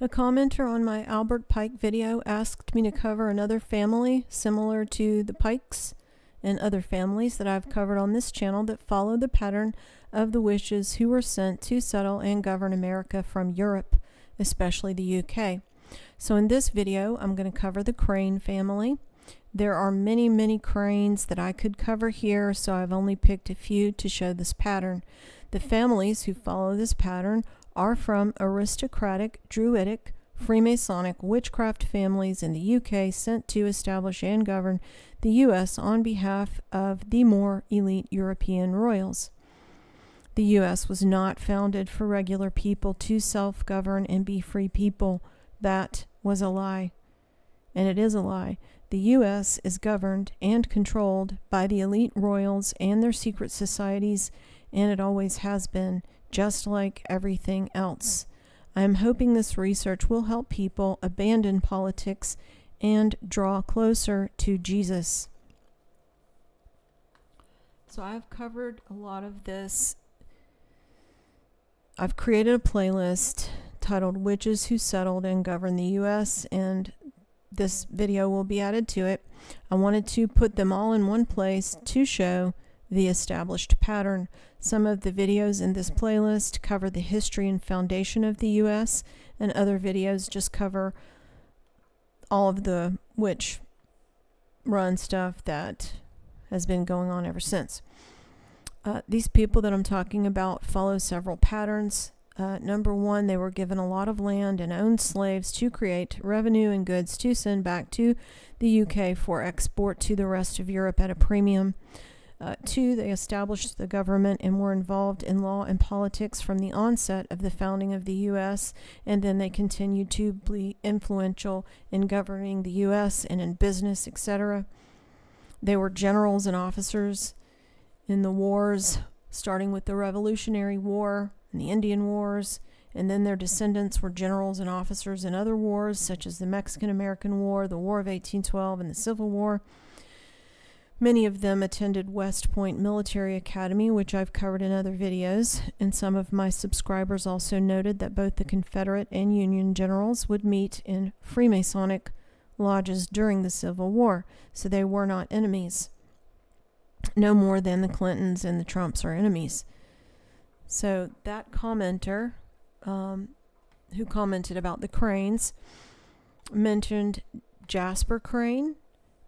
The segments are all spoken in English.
A commenter on my Albert Pike video asked me to cover another family similar to the Pikes and other families that I've covered on this channel that follow the pattern of the witches who were sent to settle and govern America from Europe, especially the UK. So in this video, I'm going to cover the Craine family. There are many Craines that I could cover here, so I've only picked a few to show this pattern. The families who follow this pattern are from aristocratic, druidic, Freemasonic witchcraft families in the UK sent to establish and govern the US on behalf of the more elite European royals. The US was not founded for regular people to self-govern and be free people. That was a lie. And it is a lie. The US is governed and controlled by the elite royals and their secret societies, and it always has been, just like everything else. I am hoping this research will help people abandon politics and draw closer to Jesus. So I've covered a lot of this. I've created a playlist titled Witches Who Settled and Governed the U.S., and this video will be added to it. I wanted to put them all in one place to show the established pattern. Some of the videos in this playlist cover the history and foundation of the U.S., and other videos just cover all of the witch run stuff that has been going on ever since. These people that I'm talking about follow several patterns. Number one, they were given a lot of land and owned slaves to create revenue and goods to send back to the UK for export to the rest of Europe at a premium. Two, they established the government and were involved in law and politics from the onset of the founding of the U.S., and then they continued to be influential in governing the U.S. and in business, etc. They were generals and officers in the wars, starting with the Revolutionary War and the Indian Wars, and then their descendants were generals and officers in other wars, such as the Mexican-American War, the War of 1812, and the Civil War. Many of them attended West Point Military Academy, which I've covered in other videos, and some of my subscribers also noted that both the Confederate and Union generals would meet in Freemasonic lodges during the Civil War, so they were not enemies. No more than the Clintons and the Trumps are enemies. So that commenter, who commented about the Craines, mentioned Jasper Craine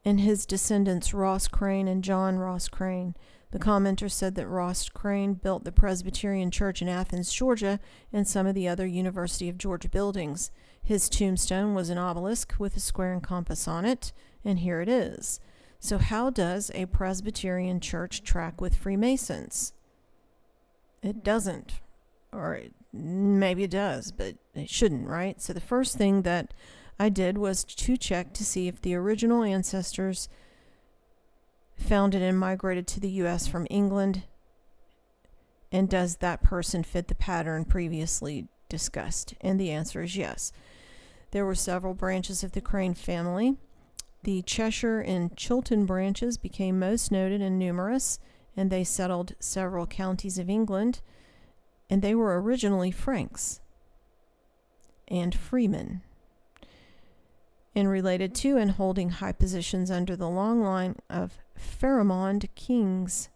and his descendants Ross Craine and John Ross Craine. The commenter said that Ross Craine built the Presbyterian Church in Athens, Georgia, and some of the other University of Georgia buildings. His tombstone was an obelisk with a square and compass on it, and here it is. So how does a Presbyterian church track with Freemasons? It doesn't, or maybe it does, but it shouldn't, right? So the first thing that I did was to check to see if the original ancestors founded and migrated to the U.S. from England, and does that person fit the pattern previously discussed? And the answer is yes. There were several branches of the Craine family. The Cheshire and Chiltern branches became most noted and numerous, and they settled several counties of England, and they were originally Franks and freemen, and related to and holding high positions under the long line of Pharamond kings.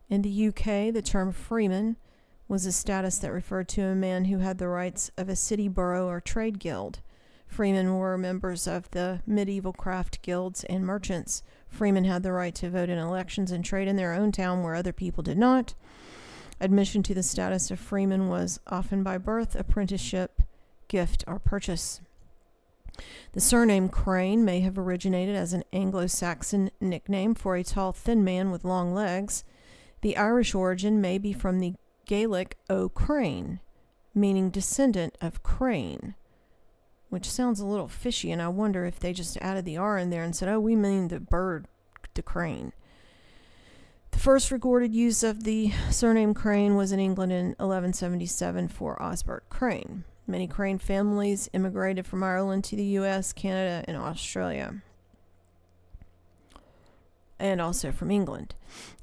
In the UK, the term freeman was a status that referred to a man who had the rights of a city, borough, or trade guild. Freemen were members of the medieval craft guilds and merchants. Freemen had the right to vote in elections and trade in their own town where other people did not. Admission to the status of freeman was often by birth, apprenticeship, gift, or purchase. The surname Craine may have originated as an Anglo-Saxon nickname for a tall, thin man with long legs. The Irish origin may be from the Gaelic O'Craine, meaning descendant of Craine, which sounds a little fishy, and I wonder if they just added the R in there and said, oh, we mean the bird, the crane. The first recorded use of the surname Craine was in England in 1177 for Osbert Craine. Many Craine families immigrated from Ireland to the U.S., Canada, and Australia. and also from England.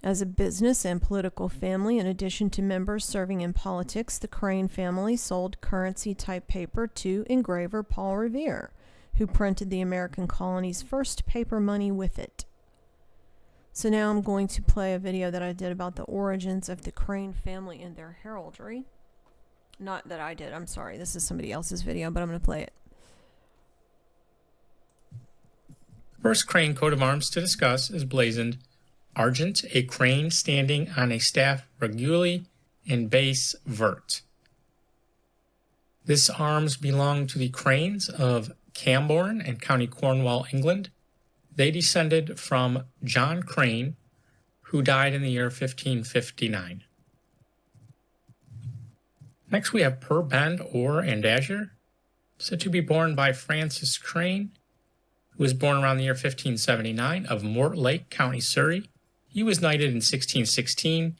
As a business and political family, in addition to members serving in politics, the Craine family sold currency-type paper to engraver Paul Revere, who printed the American colony's first paper money with it. So now I'm going to play a video that I did about the origins of the Craine family and their heraldry. Not that I did, I'm sorry. This is somebody else's video, but I'm going to play it. First Craine coat of arms to discuss is blazoned Argent, a crane standing on a staff reguli and base vert. This arms belonged to the Craines of Camborne and County Cornwall, England. They descended from John Craine, who died in the year 1559. Next we have Per Bend, Or, and Azure, said to be born by Francis Craine, who was born around the year 1579 of Mortlake, County Surrey. He was knighted in 1616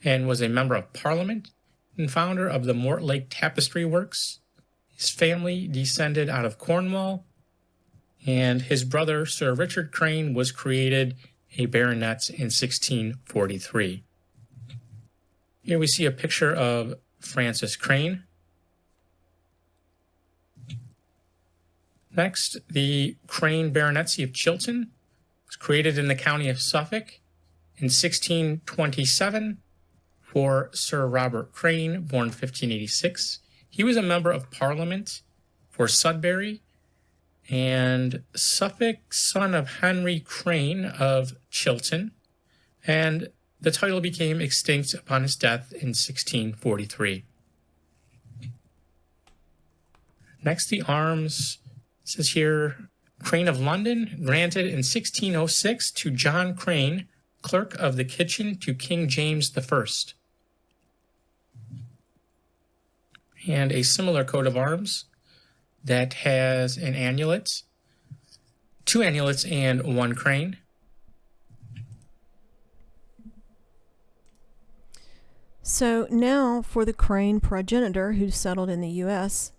and was a member of Parliament and founder of the Mortlake Tapestry Works. His family descended out of Cornwall, and his brother, Sir Richard Craine, was created a baronet in 1643. Here we see a picture of Francis Craine. Next, the Craine Baronetcy of Chilton was created in the county of Suffolk in 1627 for Sir Robert Craine, born 1586. He was a member of Parliament for Sudbury and Suffolk, son of Henry Craine of Chilton, and the title became extinct upon his death in 1643. Next, the arms, it says here, Craine of London, granted in 1606 to John Craine, clerk of the kitchen to King James I. And a similar coat of arms that has an annulet, 2 annulets, and 1 crane. So now for the Craine progenitor who settled in the U.S.,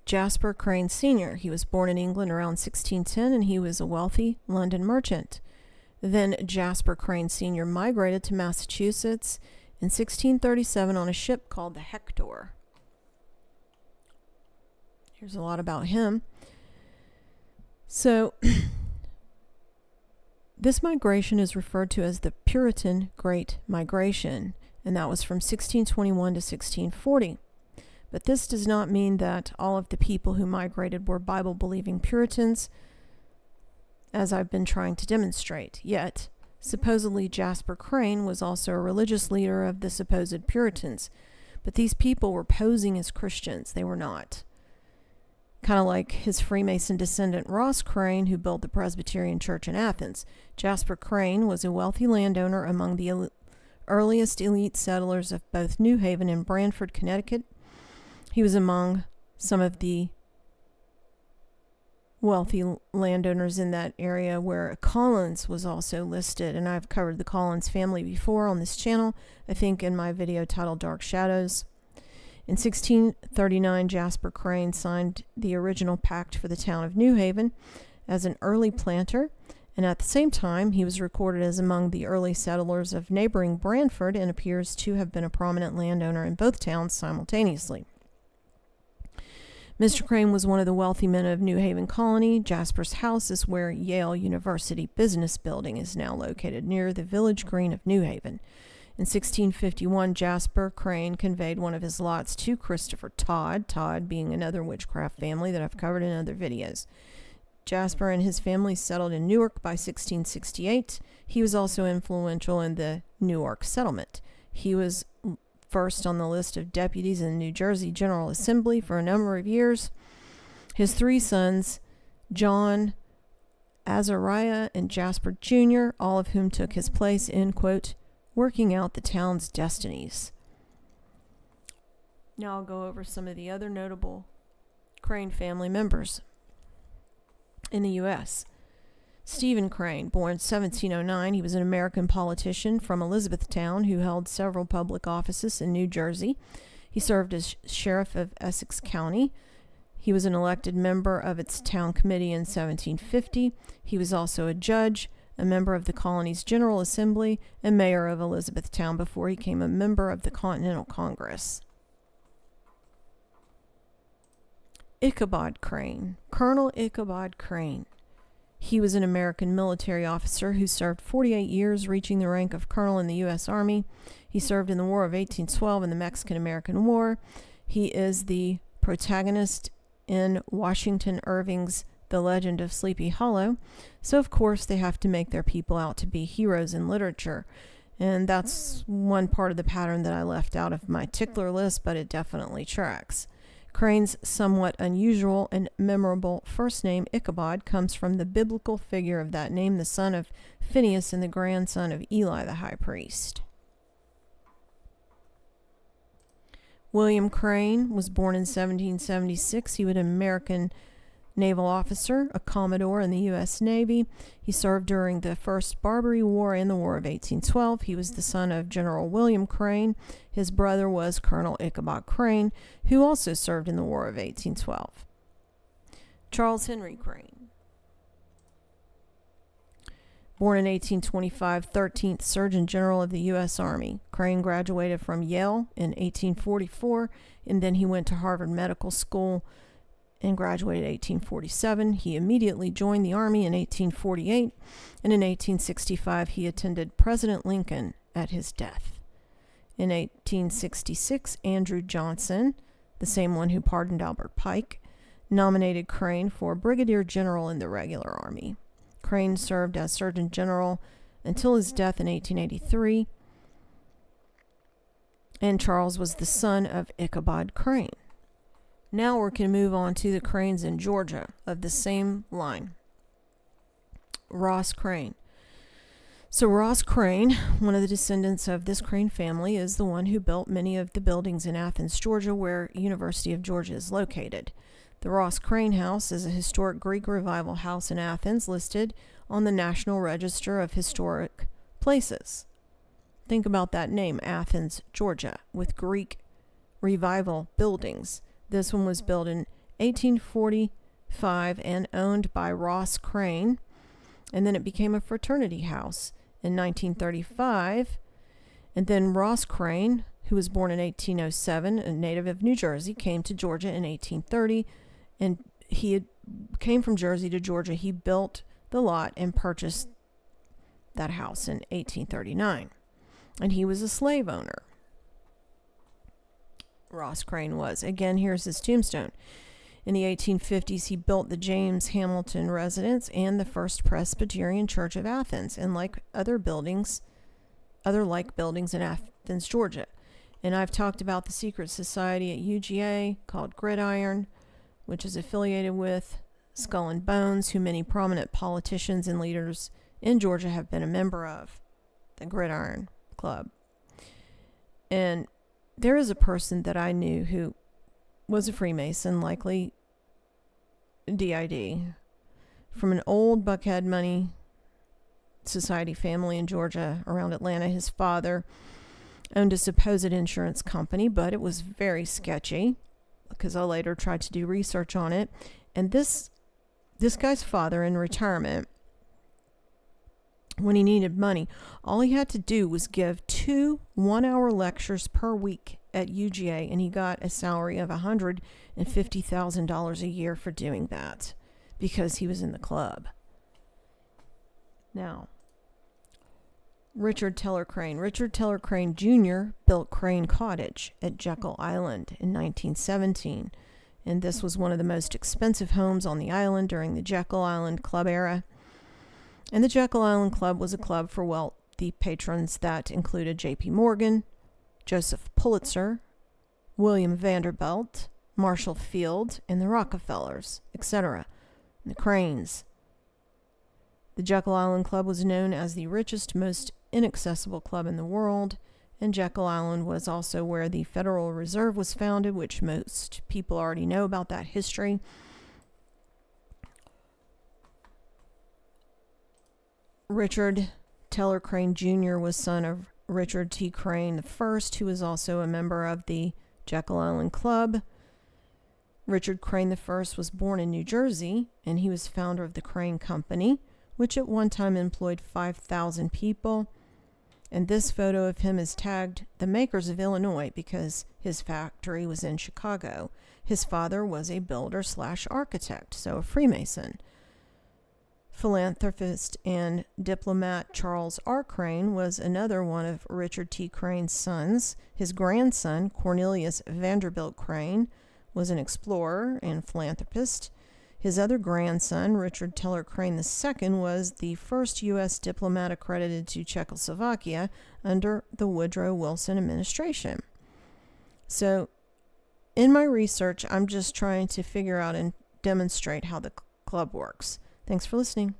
Jasper Craine Sr. He was born in England around 1610, and he was a wealthy London merchant. Then Jasper Craine Sr. migrated to Massachusetts in 1637 on a ship called the Hector. Here's a lot about him. So this migration is referred to as the Puritan Great Migration, and that was from 1621 to 1640. But this does not mean that all of the people who migrated were Bible-believing Puritans, as I've been trying to demonstrate. Yet, supposedly Jasper Craine was also a religious leader of the supposed Puritans, but these people were posing as Christians. They were not. Kind of like his Freemason descendant Ross Craine, who built the Presbyterian Church in Athens. Jasper Craine was a wealthy landowner among the earliest elite settlers of both New Haven and Branford, Connecticut. He was among some of the wealthy landowners in that area where Collins was also listed, and I've covered the Collins family before on this channel, I think in my video titled Dark Shadows. In 1639, Jasper Craine signed the original pact for the town of New Haven as an early planter, and at the same time, he was recorded as among the early settlers of neighboring Branford and appears to have been a prominent landowner in both towns simultaneously. Mr. Craine was one of the wealthy men of New Haven Colony. Jasper's house is where Yale University Business Building is now located, near the village green of New Haven. In 1651, Jasper Craine conveyed one of his lots to Christopher Todd, Todd being another witchcraft family that I've covered in other videos. Jasper and his family settled in Newark by 1668. He was also influential in the Newark settlement. He was first on the list of deputies in the New Jersey General Assembly for a number of years. His 3 sons, John, Azariah, and Jasper Jr., all of whom took his place in, quote, working out the town's destinies. Now I'll go over some of the other notable Craine family members in the U.S. Stephen Craine, born 1709, he was an American politician from Elizabethtown who held several public offices in New Jersey. He served as sheriff of Essex County. He was an elected member of its town committee in 1750. He was also a judge, a member of the colony's General Assembly, and mayor of Elizabethtown before he became a member of the Continental Congress. Ichabod Craine. Colonel Ichabod Craine. He was an American military officer who served 48 years, reaching the rank of colonel in the U.S. Army. He served in the War of 1812 and the Mexican-American War. He is the protagonist in Washington Irving's The Legend of Sleepy Hollow. So, of course, they have to make their people out to be heroes in literature. And that's one part of the pattern that I left out of my tickler list, but it definitely tracks. Craine's somewhat unusual and memorable first name, Ichabod, comes from the biblical figure of that name, the son of Phinehas and the grandson of Eli the high priest. William Craine was born in 1776. He was an American naval officer, a commodore in the U.S. Navy. He served during the First Barbary War and the War of 1812. He was the son of General William Craine. His brother was Colonel Ichabod Craine, who also served in the War of 1812. Charles Henry Craine. Born in 1825, 13th Surgeon General of the U.S. Army. Craine graduated from Yale in 1844, and then he went to Harvard Medical School and graduated in 1847. He immediately joined the Army in 1848, and in 1865 he attended President Lincoln at his death. In 1866, Andrew Johnson, the same one who pardoned Albert Pike, nominated Craine for Brigadier General in the regular Army. Craine served as Surgeon General until his death in 1883, and Charles was the son of Ichabod Craine. Now we can move on to the Craines in Georgia of the same line. Ross Craine. So Ross Craine, one of the descendants of this Craine family, is the one who built many of the buildings in Athens, Georgia, where University of Georgia is located. The Ross Craine House is a historic Greek Revival house in Athens listed on the National Register of Historic Places. Think about that name, Athens, Georgia, with Greek Revival buildings. This one was built in 1845 and owned by Ross Craine, and then it became a fraternity house in 1935. And then Ross Craine, who was born in 1807, a native of New Jersey, came to Georgia in 1830, and came from Jersey to Georgia. He built the lot and purchased that house in 1839, and he was a slave owner. Ross Craine was. Again, here's his tombstone. In the 1850s, he built the James Hamilton residence and the First Presbyterian Church of Athens, and other like buildings in Athens, Georgia. And I've talked about the secret society at UGA called Gridiron, which is affiliated with Skull and Bones, who many prominent politicians and leaders in Georgia have been a member of, the Gridiron Club. And there is a person that I knew who was a Freemason, likely DID, from an old Buckhead Money Society family in Georgia around Atlanta. His father owned a supposed insurance company, but it was very sketchy because I later tried to do research on it. And this guy's father, in retirement, when he needed money, all he had to do was give 2 one-hour lectures per week at UGA, and he got a salary of $150,000 a year for doing that because he was in the club. Now, Richard Teller Craine. Richard Teller Craine Jr. built Craine Cottage at Jekyll Island in 1917, and this was one of the most expensive homes on the island during the Jekyll Island Club era. And the Jekyll Island Club was a club for wealthy patrons that included J.P. Morgan, Joseph Pulitzer, William Vanderbilt, Marshall Field, and the Rockefellers, etc., and the Craines. The Jekyll Island Club was known as the richest, most inaccessible club in the world, and Jekyll Island was also where the Federal Reserve was founded, which most people already know about that history. Richard Teller Craine Jr. was son of Richard T. Craine I, who was also a member of the Jekyll Island Club. Richard Craine I was born in New Jersey, and he was founder of the Craine Company, which at one time employed 5,000 people. And this photo of him is tagged the makers of Illinois because his factory was in Chicago. His father was a builder/architect, so a Freemason. Philanthropist and diplomat Charles R. Craine was another one of Richard T. Craine's sons. His grandson, Cornelius Vanderbilt Craine, was an explorer and philanthropist. His other grandson, Richard Teller Craine II, was the first U.S. diplomat accredited to Czechoslovakia under the Woodrow Wilson administration. So, in my research, I'm just trying to figure out and demonstrate how the club works. Thanks for listening.